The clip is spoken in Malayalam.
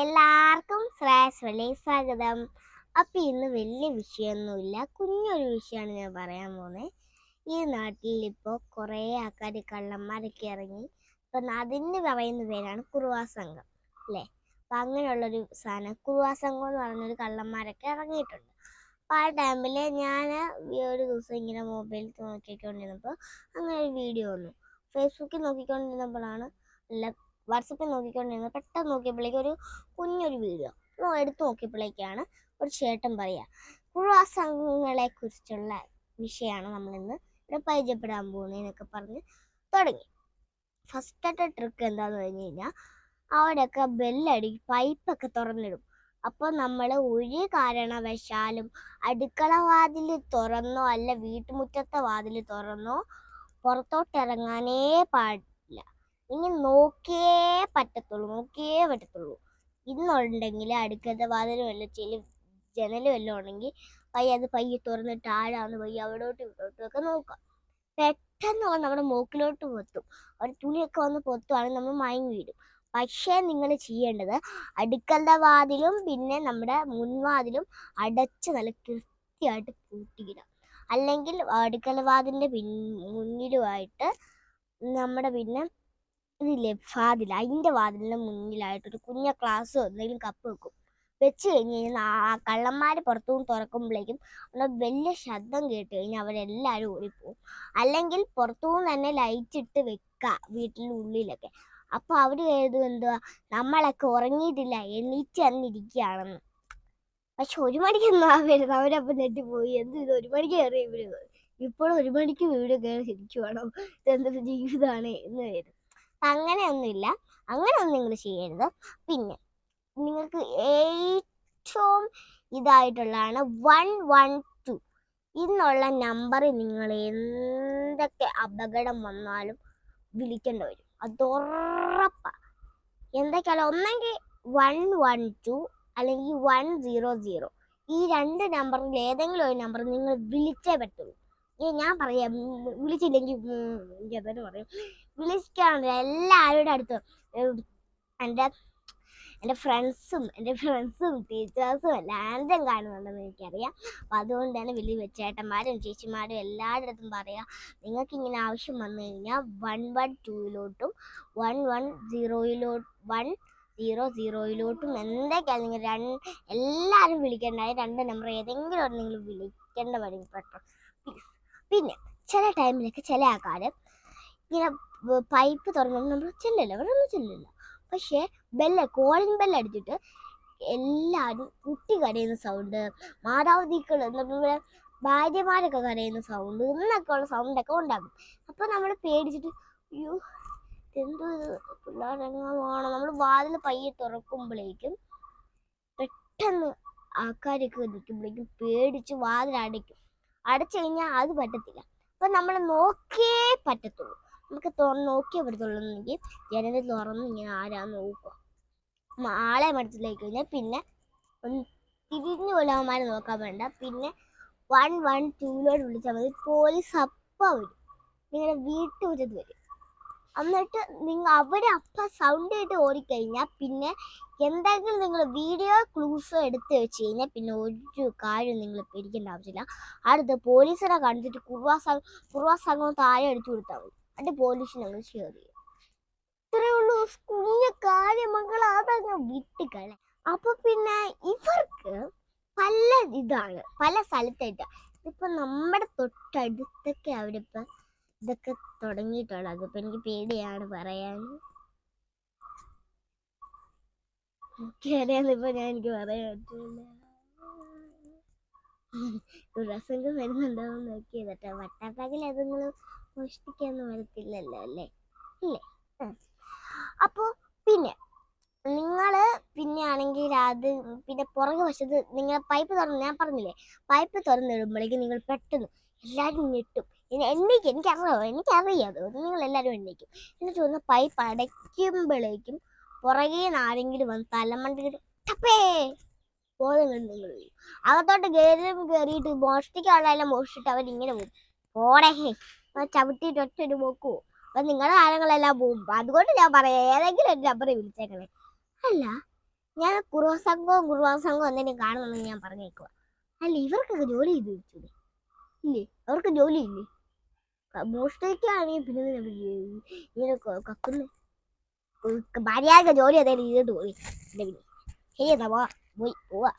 എല്ലാവർക്കും ശ്രേയസ്വലി സ്വാഗതം. അപ്പം ഇന്ന് വലിയ വിഷയമൊന്നുമില്ല, കുഞ്ഞൊരു വിഷയമാണ് ഞാൻ പറയാൻ പോകുന്നത്. ഈ നാട്ടിൽ ഇപ്പോൾ കുറേ ആൾക്കാർ കള്ളന്മാരൊക്കെ ഇറങ്ങി. അപ്പം അതിന് പറയുന്ന പേരാണ് കുറുവാ സംഘം അല്ലേ. അപ്പം അങ്ങനെയുള്ളൊരു സാധനം കുറുവാ സംഘം എന്ന് പറഞ്ഞൊരു കള്ളന്മാരൊക്കെ ഇറങ്ങിയിട്ടുണ്ട്. അപ്പം ആ ടൈമിൽ ഞാൻ ഒരു ദിവസം ഇങ്ങനെ മൊബൈൽ നോക്കിക്കൊണ്ടിരുന്നപ്പോൾ അങ്ങനെ ഒരു വീഡിയോ വന്നു. ഫേസ്ബുക്കിൽ നോക്കിക്കൊണ്ടിരുന്നപ്പോഴാണ് വാട്സപ്പിൽ നോക്കിക്കൊണ്ടിരുന്നത്. പെട്ടെന്ന് നോക്കിയപ്പോഴേക്കും ഒരു കുഞ്ഞൊരു വീഡിയോ എടുത്തു നോക്കിയപ്പോഴേക്കാണ് ഒരു ചേട്ടൻ പറയുക കുറുവാ സംഘങ്ങളെ കുറിച്ചുള്ള വിഷയമാണ് നമ്മളിന്ന് ഇവിടെ പരിചയപ്പെടാൻ പോകുന്നതെന്നൊക്കെ പറഞ്ഞ് തുടങ്ങി. ഫസ്റ്റത്തെ ട്രിക്ക് എന്താണെന്ന് പറഞ്ഞു കഴിഞ്ഞാൽ അവിടെയൊക്കെ ബെല്ലടി പൈപ്പൊക്കെ തുറന്നിടും. അപ്പോൾ നമ്മൾ ഒരു കാരണവശാലും അടുക്കള വാതിൽ തുറന്നോ അല്ല വീട്ടുമുറ്റത്തെ വാതിൽ തുറന്നോ പുറത്തോട്ടിറങ്ങാനേ പാടില്ല. ഇനി നോക്കിയേ പറ്റത്തുള്ളൂ. ഇന്നുണ്ടെങ്കിൽ അടുക്കളത്തെ വാതിലും വല്ലതും ജനലും വല്ലതും ഉണ്ടെങ്കിൽ പയ്യെ തുറന്നിട്ട് ആഴാന്ന് പയ്യെ അവിടോട്ടും ഇവിടോട്ടും ഒക്കെ നോക്കാം. പെട്ടെന്ന് നമ്മുടെ മൂക്കിലോട്ട് പൊത്തും. ഒരു തുണിയൊക്കെ വന്ന് പൊത്തുവാണെങ്കിൽ നമ്മൾ മയങ്ങി വീഴും. പക്ഷേ നിങ്ങൾ ചെയ്യേണ്ടത് അടുക്കളത്തെ വാതിലും പിന്നെ നമ്മുടെ മുൻവാതിലും അടച്ച് നല്ല കൃത്യമായിട്ട് പൂട്ടിയിടാം. അല്ലെങ്കിൽ അടുക്കള വാതിലിൻ്റെ മുന്നിലുമായിട്ട് നമ്മുടെ പിന്നെ ഇതില്ലേ വാതിൽ, അതിൻ്റെ വാതിലിൻ്റെ മുന്നിലായിട്ടൊരു കുഞ്ഞ ഗ്ലാസ്സോ എന്തെങ്കിലും കപ്പ് വെച്ച് കഴിഞ്ഞ് കഴിഞ്ഞാൽ ആ കള്ളന്മാർ പുറത്തുനിന്ന് തുറക്കുമ്പോഴേക്കും വലിയ ശബ്ദം കേട്ട് കഴിഞ്ഞാൽ അവരെല്ലാവരും ഓടിപ്പോവും. അല്ലെങ്കിൽ പുറത്തുനിന്ന് തന്നെ ലൈറ്റ് ഇട്ട് വെക്കുക വീട്ടിനുള്ളിലൊക്കെ. അപ്പോൾ അവർ കരുതും എന്തുവാ നമ്മളൊക്കെ ഉറങ്ങിയിട്ടില്ല, എണീറ്റ് വന്നിരിക്കുകയാണെന്ന്. പക്ഷെ 1 മണിക്കൊന്നും ആവരുത്. അവരപ്പം നെറ്റിപ്പോയി ഇത് 1 മണിക്ക് കയറി വീട്, ഇപ്പോഴും 1 മണിക്ക് വീട് കയറി ശരിക്കുവാണോ, ഇതെന്തൊരു ജീവിതമാണ് എന്ന് വരും. അങ്ങനെയൊന്നുമില്ല, അങ്ങനെയൊന്നും നിങ്ങൾ ചെയ്യരുത്. പിന്നെ നിങ്ങൾക്ക് ഏറ്റവും ഇതായിട്ടുള്ളതാണ് 112 എന്നുള്ള നമ്പറിൽ നിങ്ങൾ എന്തൊക്കെ അപകടം വന്നാലും വിളിക്കേണ്ടി വരും. അത് ഉറപ്പാണ്. എന്തൊക്കെയാലും ഒന്നെങ്കിൽ 112 അല്ലെങ്കിൽ 100. ഈ 2 നമ്പറിൽ ഏതെങ്കിലും ഒരു നമ്പർ നിങ്ങൾ വിളിച്ചേ പറ്റുള്ളൂ. ഞാൻ പറയാം, വിളിച്ചില്ലെങ്കിൽ എന്തായാലും പറയും. വിളിക്കാണ്ട് എല്ലാവരുടെ അടുത്തും എൻ്റെ ഫ്രണ്ട്സും ടീച്ചേഴ്സും എല്ലാവരും കാണുന്നുണ്ടെന്ന് എനിക്കറിയാം. അപ്പം അതുകൊണ്ട് തന്നെ വലിയ ചേട്ടന്മാരും ചേച്ചിമാരും എല്ലാവരുടെ അടുത്തും പറയാം, നിങ്ങൾക്ക് ഇങ്ങനെ ആവശ്യം വന്നു കഴിഞ്ഞാൽ 112 100 എന്തൊക്കെയാണ് നിങ്ങൾ എല്ലാവരും വിളിക്കേണ്ടായി. 2 നമ്പർ ഏതെങ്കിലും ഒരു നിങ്ങൾ വിളിക്കേണ്ട വരും പെട്ടെന്ന് പ്ലീസ്. പിന്നെ ചില ടൈമിലൊക്കെ ചില ആൾക്കാർ ഇങ്ങനെ പൈപ്പ് തുറന്നു നമ്മൾ ചെല്ലില്ല. പക്ഷേ കോളിംഗ് ബെല്ലടിച്ചിട്ട് എല്ലാവരും കുട്ടി കരയുന്ന സൗണ്ട്, മാതാപിതാക്കൾ നമ്മുടെ ഭാര്യമാരൊക്കെ കരയുന്ന സൗണ്ട് എന്നൊക്കെയുള്ള സൗണ്ടൊക്കെ ഉണ്ടാകും. അപ്പോൾ നമ്മൾ പേടിച്ചിട്ട് അയ്യോ എന്തോ പിള്ളേരെങ്ങാണോ നമ്മൾ വാതിൽ പയ്യെ തുറക്കുമ്പോഴേക്കും പെട്ടെന്ന് ആൾക്കാരൊക്കെ നിൽക്കുമ്പോഴേക്കും പേടിച്ച് വാതിൽ അടച്ചു കഴിഞ്ഞാൽ അത് പറ്റത്തില്ല. അപ്പം നമ്മൾ നോക്കിയേ പറ്റത്തുള്ളൂ. നമുക്ക് നോക്കിയേ പറ്റത്തുള്ളൂന്നെങ്കിൽ ജനൽ തുറന്ന് ഇങ്ങനെ ആരാന്ന് നോക്കുക. ആളെ മനസ്സിലാക്കി കഴിഞ്ഞാൽ പിന്നെ തിരിഞ്ഞു കൊല്ലവന്മാരെ നോക്കാൻ വേണ്ട. പിന്നെ 112 വിളിച്ചാൽ മതി. പോലീസ് അപ്പം വരും, നിങ്ങളുടെ വീട്ടുമുറ്റത്ത് വരും. എന്നിട്ട് അവരപ്പം സൗണ്ട് കേട്ട് ഓടിക്കഴിഞ്ഞാൽ പിന്നെ എന്തെങ്കിലും നിങ്ങൾ വീഡിയോ ക്ലൂസോ എടുത്ത് വെച്ച് കഴിഞ്ഞാൽ പിന്നെ ഒരു കാര്യം നിങ്ങൾ പേടിക്കേണ്ട ആവശ്യമില്ല. അടുത്ത് പോലീസിനെ കണ്ടിട്ട് കുറുവാ സംഘം താഴെ അടിച്ചു കൊടുത്താൽ മതി. എന്നിട്ട് പോലീസിന് ഞങ്ങൾ ഷെയർ ചെയ്യും. ഇത്രയേ ഉള്ളൂ, കുഞ്ഞു കാര്യം മക്കൾ, അതങ്ങ് വിട്ടുകളെ. അപ്പൊ പിന്നെ ഇവർക്ക് പല സ്ഥലത്തായിട്ട് ഇപ്പൊ നമ്മുടെ തൊട്ടടുത്തൊക്കെ അവരിപ്പം ഇതൊക്കെ തുടങ്ങിയിട്ടുള്ളത്. അതിപ്പോൾ എനിക്ക് പേടിയാണ് പറയാൻ. എനിക്കറിയാന്നിപ്പോൾ എനിക്ക് പറയാൻ പറ്റില്ല. പ്രസംഗം വരുന്നുണ്ടോന്ന് നോക്കിയതട്ടെ. വട്ടാപ്പാകിൽ അതൊന്നും മോഷ്ടിക്കാനൊന്നും വരത്തില്ലല്ലോ അല്ലേ? ഇല്ലേ? അപ്പോൾ പിന്നെ നിങ്ങൾ പിന്നെ ആണെങ്കിൽ അത് പിന്നെ പുറകെ വശത്ത് നിങ്ങൾ പൈപ്പ് തുറന്ന്, ഞാൻ പറഞ്ഞില്ലേ, പൈപ്പ് തുറന്നിടുമ്പോഴേക്കും നിങ്ങൾ പെട്ടെന്ന് എല്ലാവരും ഞെട്ടും. എനിക്കറിയാം അത് നിങ്ങൾ എല്ലാവരും എണ്ണീക്കും. എന്നിട്ട് ഒന്ന് പൈപ്പ് അടയ്ക്കുമ്പോഴേക്കും പുറകെ നിന്ന് ആരെങ്കിലും വന്ന് തലമണ്ടയിട്ട് ടപ്പേ ബോധം കണ്ട് നിങ്ങൾ വീഴും. അകത്തോട്ട് കയറിയിട്ട് മോഷ്ടിക്കാനുള്ളതെല്ലാം മോഷ്ടിച്ചിട്ട് അവരിങ്ങനെ പോകും. പോടെ ചവിട്ടിയിട്ട് ഒറ്റൊരു പോക്കു. അപ്പം നിങ്ങളുടെ കാര്യങ്ങളെല്ലാം പോകും. അതുകൊണ്ട് ഞാൻ പറയാം, ഏതെങ്കിലും ഒരു നമ്പറെ വിളിച്ചേക്കണേ. അല്ല, ഞാൻ കുറുവാസംഘവും എന്തെങ്കിലും കാണുമെന്ന് ഞാൻ പറഞ്ഞേക്കുക. അല്ല, ഇവർക്കൊക്കെ ജോലി ചെയ്ത് വെച്ചൂടെ? ഇല്ലേ, അവർക്ക് ജോലി ഇല്ലേ? മോഷ്ടിക്കുകയാണെങ്കിൽ പിന്നെ ഇങ്ങനെ കക്കുന്ന മര്യാദ ജോലി ഏതായാലും ചെയ്തിട്ട് പോയി. ശരി എന്നാ പോവാ. പോവാ.